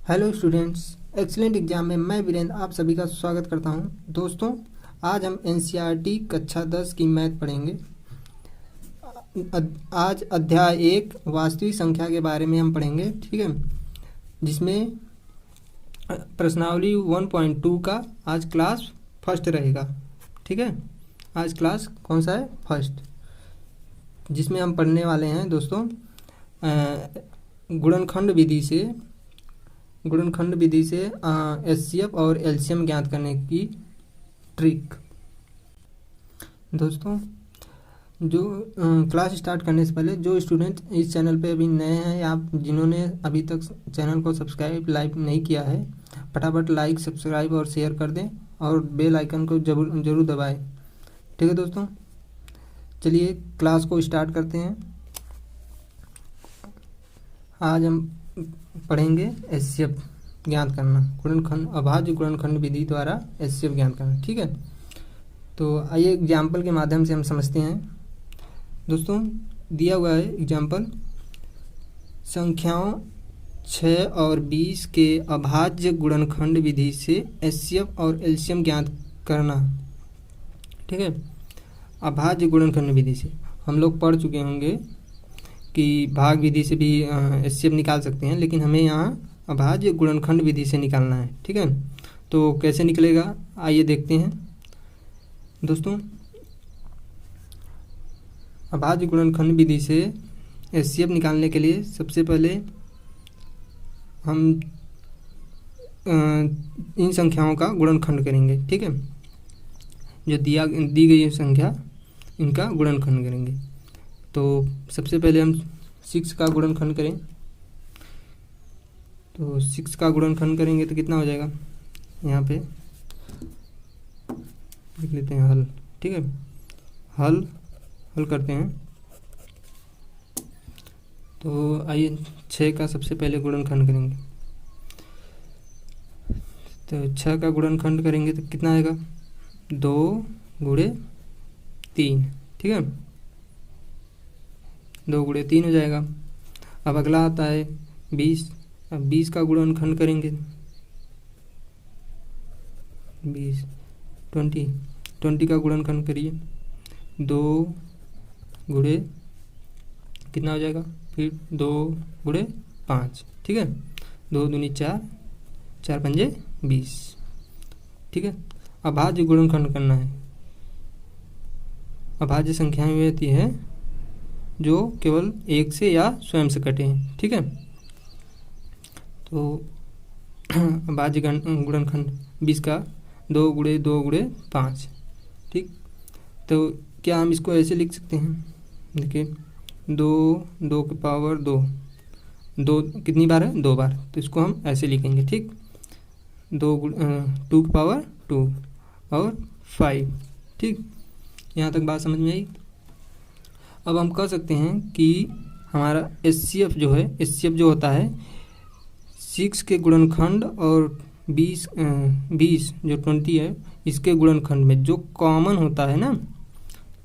Hello students, excellent exam में मैं वीरेंद्र आप सभी का स्वागत करता हूं। दोस्तों, आज हम एनसीईआरटी कक्षा 10 की मैथ पढ़ेंगे। आज अध्याय 1 वास्तविक संख्या के बारे में हम पढ़ेंगे, ठीक है, जिसमें प्रश्नावली 1.2 का आज क्लास फर्स्ट रहेगा। ठीक है, आज क्लास कौन सा है? फर्स्ट, जिसमें हम पढ़ने वाले हैं दोस्तों गुणनखंड विधि से एचसीएफ और एलसीएम ज्ञात करने की ट्रिक। दोस्तों, जो क्लास स्टार्ट करने से पहले जो स्टूडेंट इस चैनल पे अभी नए हैं या जिन्होंने अभी तक चैनल को सब्सक्राइब लाइक नहीं किया है, फटाफट लाइक सब्सक्राइब और शेयर कर दें और बेल आइकन को जरूर दबाएं। ठीक है दोस्तों, चलिए क्लास को स्टार्ट करते हैं। आज हम पढ़ेंगे एचसीएफ ज्ञात करना, गुणनखंड अभाज्य गुणनखंड विधि द्वारा एचसीएफ ज्ञात करना। ठीक है, तो आइए एग्जाम्पल के माध्यम से हम समझते हैं। दोस्तों, दिया हुआ है एग्जाम्पल, संख्याओं 6 और 20 के अभाज्य गुणनखंड विधि से एचसीएफ और एलसीएम ज्ञात करना। ठीक है, अभाज्य गुणनखंड विधि से हम लोग पढ़ चुके होंगे कि भाग विधि से भी एचसीएफ निकाल सकते हैं, लेकिन हमें यहाँ अभाज्य गुणनखंड विधि से निकालना है। ठीक है, तो कैसे निकलेगा आइए देखते हैं। दोस्तों, अभाज्य गुणनखंड विधि से एचसीएफ निकालने के लिए सबसे पहले हम इन संख्याओं का गुणनखंड करेंगे। ठीक है, जो दी गई संख्या इनका गुणनखंड करेंगे। तो सबसे पहले हम 6 का गुणनखंड करें, तो 6 का गुणनखंड करेंगे तो कितना हो जाएगा, यहाँ पे लिख लेते हैं हल। ठीक है, हल करते हैं। तो आइए 6 का सबसे पहले गुणनखंड करेंगे। तो 6 का गुणनखंड करेंगे तो कितना आएगा, 2 गुणे 3। ठीक है, 2 गुणे 3 हो जाएगा। अब अगला आता है 20। अब 20 का गुणनखंड करेंगे, 20 का गुणनखंड करिए, 2 गुणे कितना हो जाएगा, फिर 2 गुणे 5। ठीक है, 2 दूनी 4, 4 पंजे 20। ठीक है, अभाज्य गुणनखंड करना है। अभाज्य संख्याएं वे होती है जो केवल 1 से या स्वयं से कटे हैं। ठीक है, तो अभाज्य गुणनखंड 20 का 2 गुणे 2 गुणे 5। ठीक, तो क्या हम इसको ऐसे लिख सकते हैं, देखिए 2 की पावर 2 कितनी बार है, 2 बार, तो इसको हम ऐसे लिखेंगे। ठीक, 2 की पावर 2 और 5। ठीक, यहाँ तक बात समझ में आई। अब हम कह सकते हैं कि हमारा एचसीएफ जो होता है 6 के गुणनखंड और 20 जो 20 है इसके गुणनखंड में जो कॉमन होता है ना,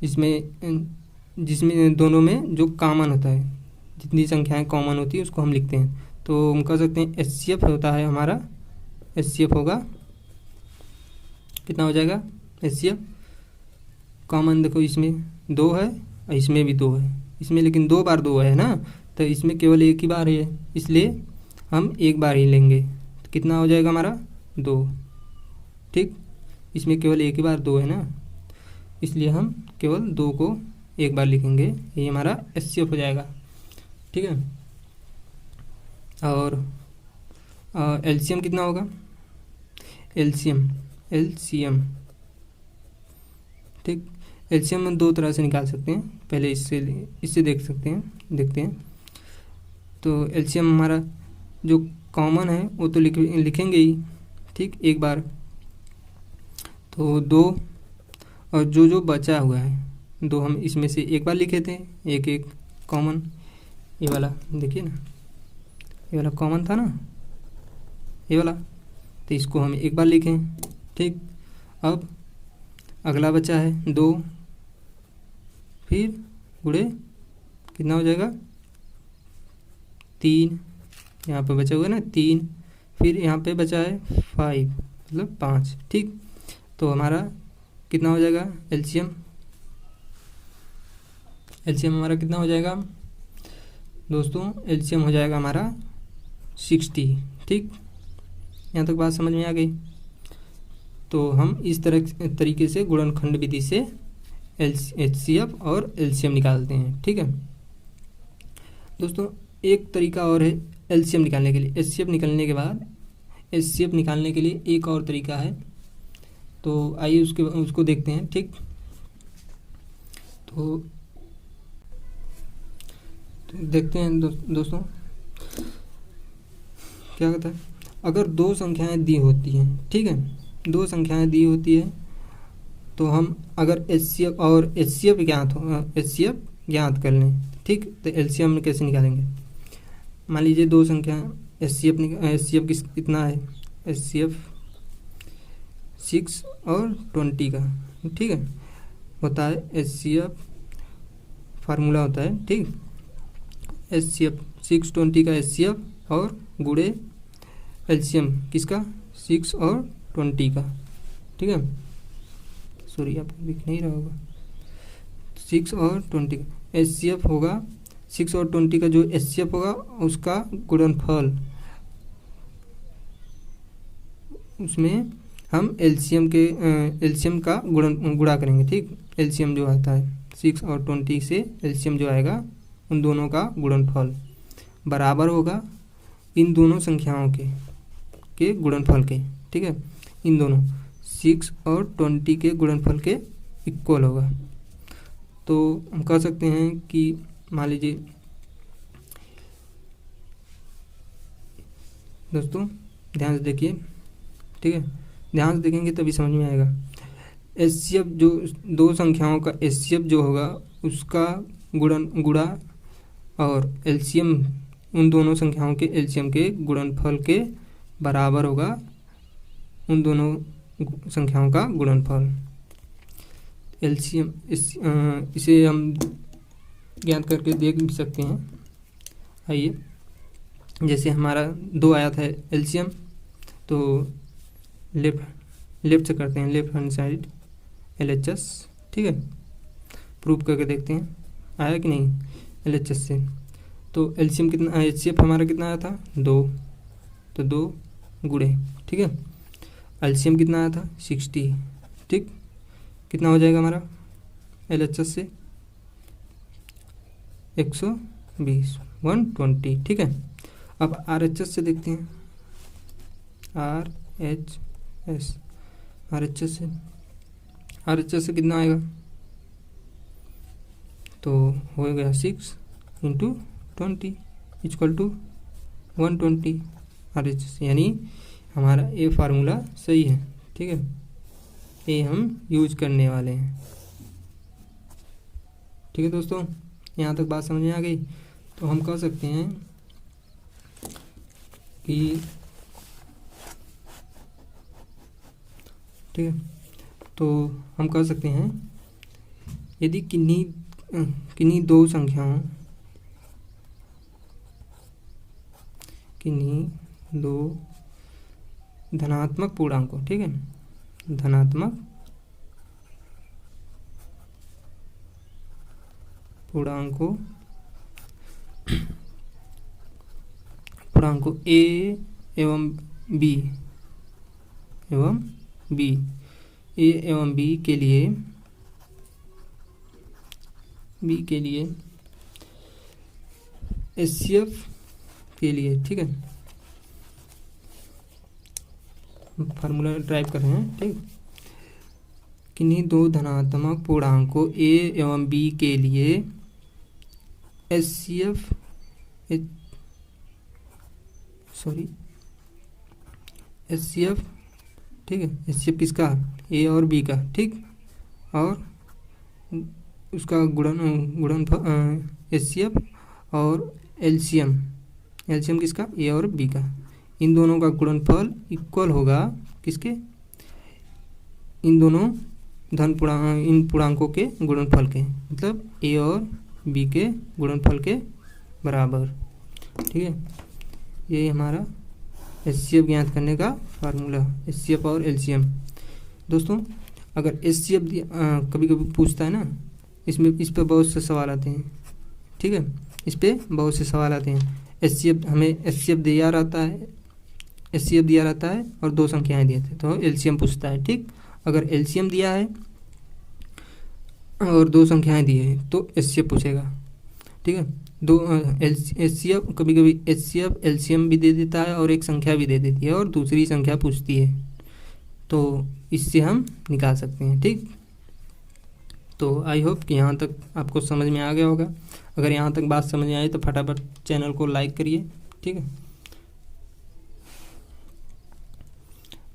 जिसमें दोनों में जो कॉमन होता है, जितनी संख्याएं कॉमन होती है उसको हम लिखते हैं। तो हम कह सकते हैं एचसीएफ होता है हमारा, एचसीएफ होगा कितना हो जाएगा, एचसीएफ कॉमन देखो इसमें 2 है और इसमें भी 2 है, इसमें लेकिन 2 बार 2 है ना, तो इसमें केवल एक ही बार है, इसलिए हम एक बार ही लेंगे। तो कितना हो जाएगा हमारा, 2। ठीक, इसमें केवल एक ही बार 2 है ना, इसलिए हम केवल 2 को एक बार लिखेंगे, ये हमारा एचसीएफ हो जाएगा। ठीक है, और एलसीएम कितना होगा, एलसीएम ठीक, एलसीएम हम 2 तरह से निकाल सकते हैं। पहले इससे देखते हैं। तो एलसीएम हमारा जो कॉमन है वो तो लिखेंगे ही, ठीक, एक बार, तो 2, और जो बचा हुआ है 2 हम इसमें से एक बार लिखे थे, एक कॉमन, ये वाला देखिए ना, ये वाला कॉमन था ना, ये वाला, तो इसको हम एक बार लिखें। ठीक, अब अगला बचा है 2, फिर गुणे कितना हो जाएगा, 3, यहाँ पर बचा हुआ है ना 3, फिर यहाँ पे बचा है 5 मतलब 5, ठीक। तो हमारा कितना हो जाएगा एलसीएम हमारा कितना हो जाएगा दोस्तों, एलसीएम हो जाएगा हमारा 60, ठीक। यहाँ तक बात समझ में आ गई। तो हम इस तरीके से गुणनखंड विधि से एचसीएफ और एलसीएम निकालते हैं, ठीक है दोस्तों। एक तरीका और है एलसीएम निकालने के लिए। एचसीएफ निकालने के बाद एचसीएफ निकालने के लिए एक और तरीका है, तो आइए उसको देखते हैं, ठीक। तो देखते हैं दोस्तों क्या कहता है। अगर दो संख्याएं दी होती हैं, ठीक है, दो संख्याएं दी होती है, तो हम अगर एचसीएफ और एचसीएफ ज्ञात कर लें, ठीक, तो एलसीएम कैसे निकालेंगे। मान लीजिए दो संख्या एचसीएफ कितना है, एचसीएफ 6 और 20 का, ठीक है, होता है एचसीएफ, फार्मूला होता है, ठीक, एचसीएफ 6 20 का एचसीएफ और गुणे एलसीएम किसका 6 और 20 का, ठीक है। सॉरी आपको दिख नहीं रहा होगा, 6 और 20 का एचसीएफ होगा, 6 और 20 का जो एचसीएफ होगा उसका गुणनफल, उसमें हम एलसीएम का गुणा करेंगे, ठीक। एलसीएम जो आता है 6 और 20 से एलसीएम जो आएगा उन दोनों का गुणनफल बराबर होगा इन दोनों संख्याओं के गुणनफल के, ठीक है। इन दोनों 6 और 20 के गुणनफल के इक्वल होगा। तो हम कह सकते हैं कि मान लीजिए दोस्तों ध्यान से देखिए, ठीक है, ध्यान से देखेंगे तभी समझ में आएगा। एचसीएफ जो दो संख्याओं का एचसीएफ जो होगा उसका गुणा और एलसीएम उन दोनों संख्याओं के एलसीएम के गुणनफल के बराबर होगा उन दोनों संख्याओं का गुणनफल। एलसीएम इसे हम ज्ञात करके देख भी सकते हैं। आइए, जैसे हमारा 2 आया था एलसीएम, तो लेफ्ट से करते हैं, लेफ्ट हैंड साइड एलएचएस, ठीक है, प्रूफ करके देखते हैं आया कि नहीं एलएचएस से। तो एलसीएम कितना, एचसीएफ हमारा कितना आया था 2, तो 2 गुणे, ठीक है। एलसीएम कितना आया था 60, ठीक, कितना हो जाएगा हमारा एलएचएस से 120 120, ठीक है। अब आरएचएस से देखते हैं, आरएचएस से कितना आएगा, तो हो गया 6 × 20 = 120 आरएचएस, यानी हमारा ये फार्मूला सही है, ठीक है, ये हम यूज करने वाले हैं, ठीक है दोस्तों। यहाँ तक बात समझ में आ गई। तो हम कह सकते हैं कि ठीक है, तो हम कह सकते हैं यदि किन्हीं दो संख्याओं, किन्हीं दो धनात्मक पूर्णांकों, ठीक है, धनात्मक पूर्णांकों ए एवं बी ए एवं बी के लिए एचसीएफ के लिए, ठीक है, फार्मूला ड्राइव कर रहे हैं, ठीक। किन्हीं दो धनात्मक पूर्णांकों ए एवं बी के लिए एचसीएफ ठीक है, एचसीएफ किसका ए और बी का, ठीक, और उसका गुणन एचसीएफ और एलसीएम किसका ए और बी का, इन दोनों का गुणनफल इक्वल होगा किसके, इन दोनों इन पूर्णांकों के गुणनफल के, मतलब ए और बी के गुणनफल के बराबर, ठीक है। ये हमारा HCF ज्ञात करने का फार्मूला, HCF और LCM। दोस्तों अगर HCF कभी कभी पूछता है ना, इस पर बहुत से सवाल आते हैं, ठीक है, इस पर बहुत से सवाल आते हैं। हमें HCF दिया रहता है और 2 संख्याएं दिए थे, तो LCM पूछता है, ठीक। अगर LCM दिया है और 2 संख्याएं दी है तो HCF पूछेगा, ठीक है। HCF कभी कभी HCF LCM भी दे देता है और एक संख्या भी दे देती है और दूसरी संख्या पूछती है, तो इससे हम निकाल सकते हैं, ठीक। तो आई होप कि यहाँ तक आपको समझ में आ गया होगा। अगर यहाँ तक बात समझ में आई तो फटाफट चैनल को लाइक करिए, ठीक है।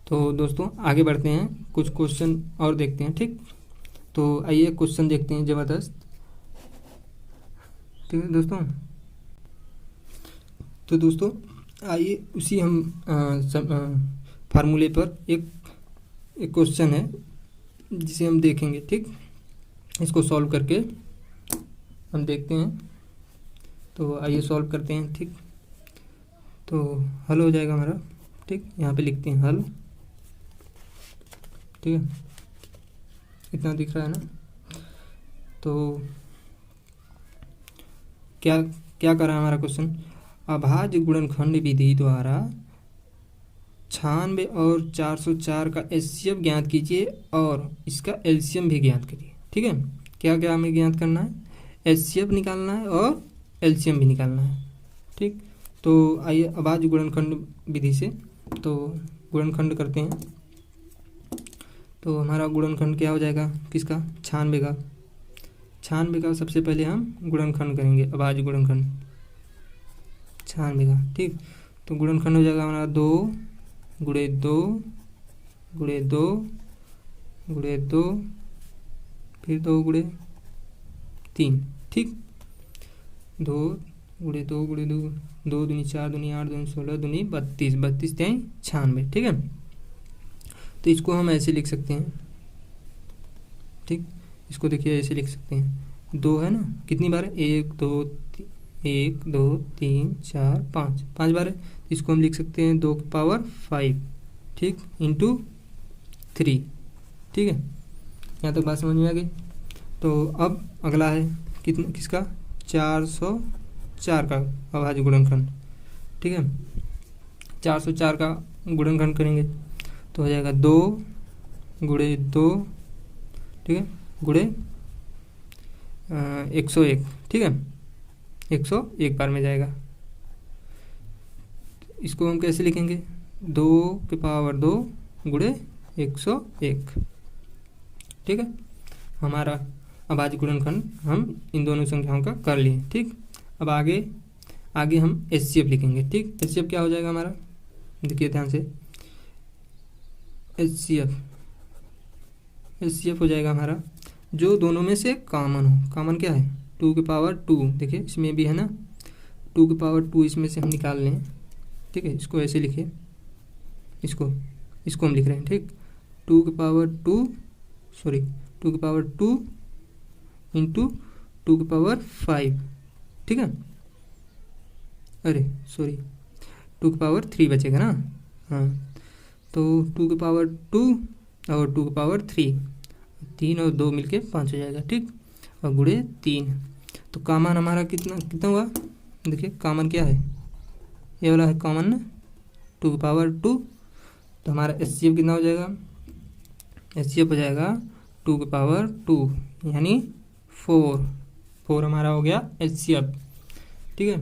तो दोस्तों आगे बढ़ते हैं, कुछ क्वेश्चन और देखते हैं, ठीक। तो आइए क्वेश्चन देखते हैं ज़बरदस्त, ठीक है दोस्तों। तो दोस्तों आइए उसी हम फार्मूले पर एक क्वेश्चन है जिसे हम देखेंगे, ठीक। इसको सॉल्व करके हम देखते हैं। तो आइए सॉल्व करते हैं, ठीक। तो हल हो जाएगा हमारा, ठीक। यहाँ पे लिखते हैं हल, ठीक है, इतना दिख रहा है ना। तो क्या कर रहा है हमारा क्वेश्चन, अभाज्य गुणनखंड विधि द्वारा 96 और 404 का HCF ज्ञात कीजिए और इसका LCM भी ज्ञात करिए, ठीक है। क्या क्या हमें ज्ञात करना है, HCF निकालना है और LCM भी निकालना है, ठीक। तो आइए अभाज्य गुणनखंड विधि से तो गुणनखंड करते हैं। तो हमारा गुणनखंड क्या हो जाएगा, किसका, 96 का। 96 का सबसे पहले हम गुणनखंड करेंगे, अभाज्य गुणनखंड 96 का, ठीक। तो गुणनखंड हो जाएगा हमारा 2 गुणे 2 गुणे 2 गुणे 2 फिर 2 गुणे 3, ठीक। 2 गुणे 2 गुणे 2, 2 दूनी 4 दूनी 8 दूनी 16 दूनी 32, 32 3 96, ठीक है। तो इसको हम ऐसे लिख सकते हैं, ठीक। इसको देखिए ऐसे लिख सकते हैं, 2 है ना, कितनी बार है, 1 2 3 4 5 बार है। इसको हम लिख सकते हैं 2 की पावर 5, ठीक, इंटू 3, ठीक है। यहाँ तक बात समझ में आ गई। तो अब अगला है किसका, 404 का अभाज्य गुणनखंड, ठीक है। 404 का गुणनखंड करेंगे तो हो जाएगा 2 गुणे 2, ठीक है, गुणे 101, ठीक है, 101 बार में जाएगा। इसको हम कैसे लिखेंगे, 2 की पावर 2 गुणे 101, ठीक है। हमारा अभाज्य गुणनखंड हम इन दोनों संख्याओं का कर लिए, ठीक। अब आगे हम HCF लिखेंगे, ठीक। HCF क्या हो जाएगा हमारा, देखिए ध्यान से, HCF हो जाएगा हमारा जो दोनों में से कॉमन हो। कॉमन क्या है, 2 की पावर 2, देखिए इसमें भी है ना, 2 की पावर 2 इसमें से हम निकाल लें, ठीक है। इसको ऐसे लिखिए, इसको हम लिख रहे हैं, ठीक। 2 की पावर 2 इंटू 2 की पावर 5, ठीक है। 2 की पावर 3 बचेगा ना, हाँ। तो 2 की पावर 2 और 2 की पावर 3 और 2 मिलके 5 हो जाएगा, ठीक। और गुणे 3, तो कॉमन हमारा कितना हुआ, देखिए कॉमन क्या है, ये वाला है कॉमन ना, 2 की पावर 2। तो हमारा HCF कितना हो जाएगा, HCF हो जाएगा 2 की पावर 2 यानी 4 हमारा हो गया HCF, ठीक है।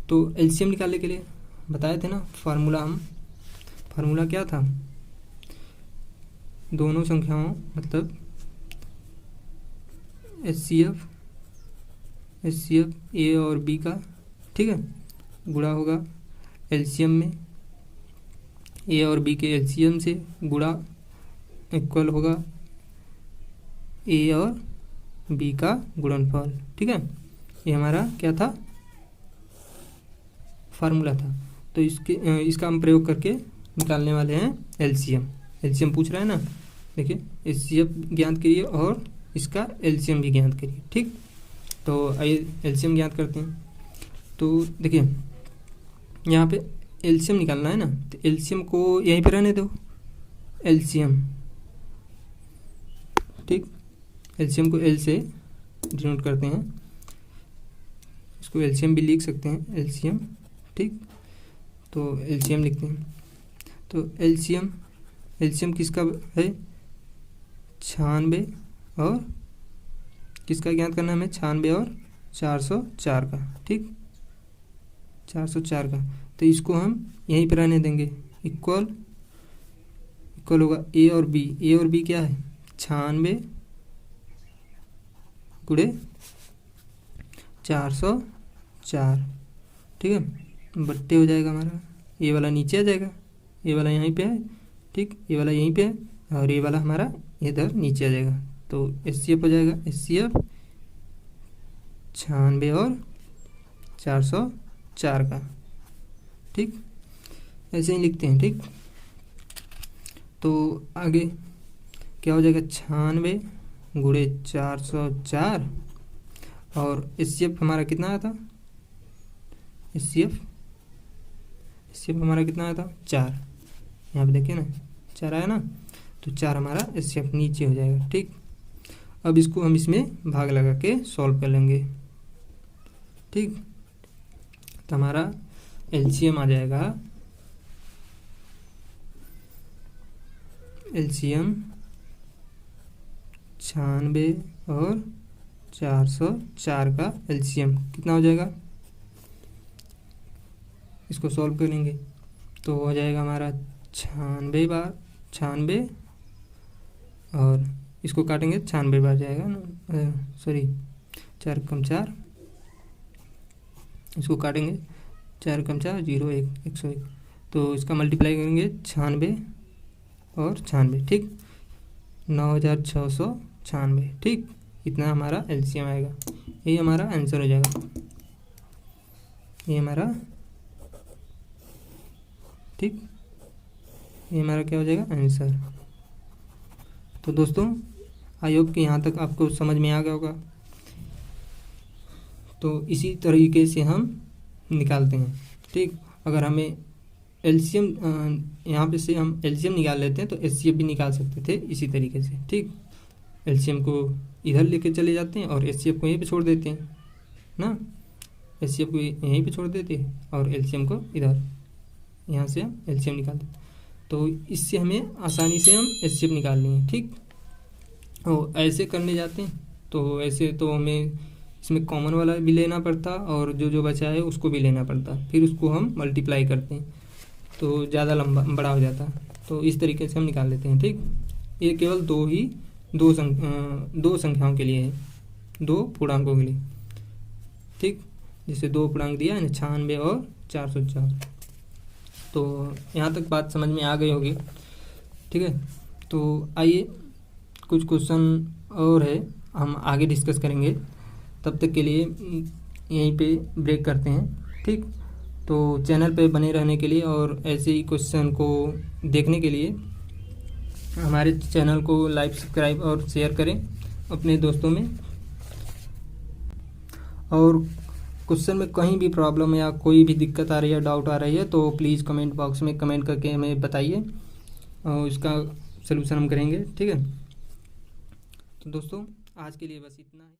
तो LCM निकालने के लिए बताए थे ना फार्मूला क्या था, दोनों संख्याओं मतलब HCF A और B का, ठीक है, गुणा होगा LCM में, A और B के LCM से गुणा इक्वल होगा A और B का गुणनफल, ठीक है। ये हमारा क्या था, फार्मूला था। तो इसका हम प्रयोग करके निकालने वाले हैं LCM पूछ रहा है ना, देखिए HCF ज्ञात करिए और इसका LCM भी ज्ञात करिए, ठीक। तो आइए LCM ज्ञात करते हैं। तो देखिए यहाँ पे एलसीएम निकालना है ना, तो एलसीएम को यहीं पे रहने दो, एलसीएम, ठीक। एलसीएम को एल से डिनोट करते हैं, इसको एलसीएम भी लिख सकते हैं, एलसीएम, ठीक। तो एलसीएम लिखते हैं, तो एलसीएम किसका है, 96 और किसका ज्ञात करना है हमें, 96 और 404 का, ठीक, 404 का। तो इसको हम यहीं पर रहने देंगे, इक्वल होगा ए और बी क्या है, 96 गुणे 404, ठीक है, बट्टे हो जाएगा हमारा, ये वाला नीचे आ जाएगा, ये वाला यहीं पे है, ठीक, ये वाला यहीं पे है और ये वाला हमारा इधर नीचे आ जाएगा। तो एचसीएफ हो जाएगा, एचसीएफ 96 और 404 का, ठीक, ऐसे ही लिखते हैं, ठीक। तो आगे क्या हो जाएगा, 96 गुणे 404 और एचसीएफ हमारा कितना आया था, एचसीएफ हमारा कितना आया था, 4, यहाँ पे देखिए ना 4 आया ना, तो 4 हमारा एचसीएफ नीचे हो जाएगा, ठीक। अब इसको हम इसमें भाग लगा के सॉल्व कर लेंगे, ठीक। तो हमारा एलसीएम आ जाएगा, एलसीएम 96 और 404 का एलसीएम कितना हो जाएगा, इसको सॉल्व करेंगे तो हो जाएगा हमारा 96 बार 96 और इसको काटेंगे 96 बार जाएगा ना, सॉरी 4 कम 4, इसको काटेंगे 4 कम 4 0 1 101, तो इसका मल्टीप्लाई करेंगे 96 और 96, ठीक, 9696, ठीक, इतना हमारा एलसीएम आएगा, ये हमारा आंसर हो जाएगा, ये हमारा, ठीक, ये हमारा क्या हो जाएगा, आंसर। तो दोस्तों आई होप कि यहाँ तक आपको समझ में आ गया होगा। तो इसी तरीके से हम निकालते हैं, ठीक। अगर हमें एलसीएम यहाँ पे से हम एलसीएम निकाल लेते हैं तो एचसीएफ भी निकाल सकते थे इसी तरीके से, ठीक। एलसीएम को इधर लेके चले जाते हैं और एचसीएफ को यहीं पे छोड़ देते हैं ना, एचसीएफ को यहीं पे छोड़ देते हैं और एलसीएम को इधर, यहाँ से हम एलसीएम निकालते हैं। तो इससे हमें आसानी से हम एचसीएफ निकाल लेंगे, ठीक। और ऐसे करने जाते हैं तो ऐसे तो हमें इसमें कॉमन वाला भी लेना पड़ता और जो बचा है उसको भी लेना पड़ता, फिर उसको हम मल्टीप्लाई करते हैं तो ज़्यादा लंबा बड़ा हो जाता। तो इस तरीके से हम निकाल लेते हैं, ठीक। ये केवल दो संख्याओं के लिए है, 2 पूर्णांकों के लिए, ठीक। जैसे 2 पूर्णांक दिया है 96 और 404। तो यहाँ तक बात समझ में आ गई होगी, ठीक है। तो आइए कुछ क्वेश्चन और है हम आगे डिस्कस करेंगे, तब तक के लिए यहीं पे ब्रेक करते हैं, ठीक। तो चैनल पे बने रहने के लिए और ऐसे ही क्वेश्चन को देखने के लिए हमारे चैनल को लाइक, सब्सक्राइब और शेयर करें अपने दोस्तों में। और क्वेश्चन में कहीं भी प्रॉब्लम या कोई भी दिक्कत आ रही है, डाउट आ रही है तो प्लीज़ कमेंट बॉक्स में कमेंट करके हमें बताइए और इसका सलूशन हम करेंगे, ठीक है। तो दोस्तों आज के लिए बस इतना है।